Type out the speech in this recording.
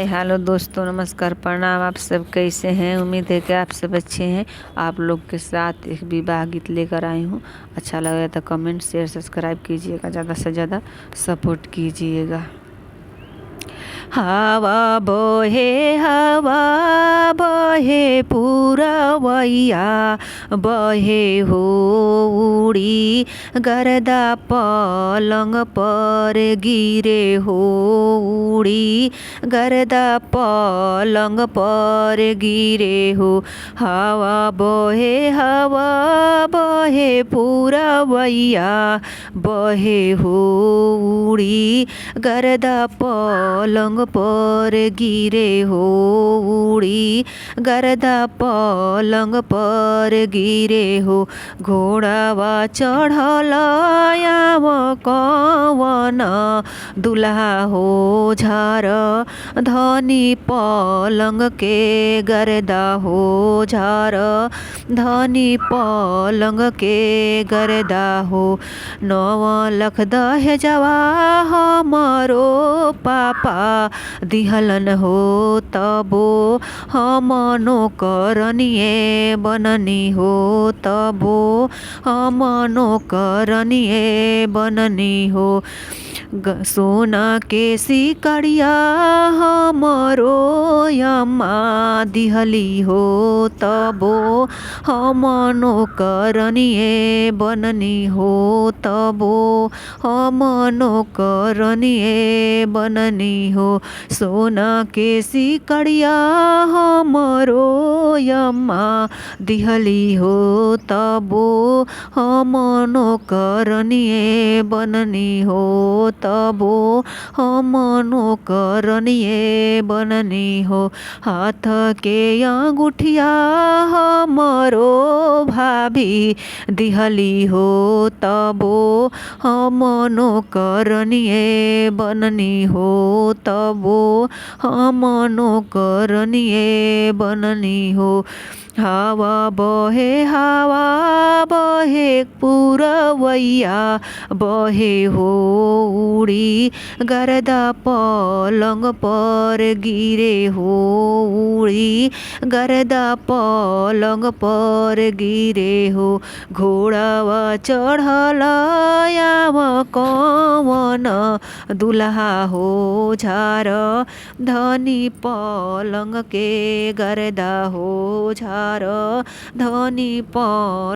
Hi hello दोस्तों, नमस्कार, प्रणाम। आप सब कैसे हैं? उम्मीद है कि आप सब अच्छे हैं। आप लोग के साथ एक विवाह गीत लेकर आई हूँ। अच्छा लगे तो कमेंट शेयर सब्सक्राइब कीजिएगा, ज़्यादा से ज़्यादा सपोर्ट कीजिएगा। हवा बहे पुरवैया बहे हो उड़ी गर्दा पलंग पर गिरे हो उड़ी गर्दा पलंग पर गिरे हो। हवा बहे पुरवैया बहे हो उड़ी गर्दा पलंग पर गिरे हो उड़ी गर्दा पलंग पर गिरे हो। घोड़ावा चढ़ल आव कवन दुल्हा हो झार धनी पलंग के गर्दा हो झार धनी पलंग के गर्दा हो। 9 लाख दहेजवा हमरो पापा दिहलन हो तबो हम नौकरनिए बननी हो तबो हम नौकरनिए बननी हो। सोना के सिकड़िया हमरो अम्मा दिहली हो तबो हम नौकरनिए बननी हो तबो हम नौकरनिए बननी हो। सोना के सिकड़िया हमरो अम्मा दिहली हो तबो हम नौकरनिए बननी हो तबो हम नौकरनिए बननी हो। हाथ के अंगूठिया हमरो भाभी दिहली हो तबो हम नौकरनिए बननी हो तबो हम नौकरनिए बननी हो। हवा बहे पुरवैया बहे हो उड़ी गर्दा पलंग पर गिरे हो उड़ी गर्दा पलंग पर गिरे हो। घोड़ावा चढ़ल आव कवन दुल्हा हो झार धनी पलंग के गर्दा हो झार धनी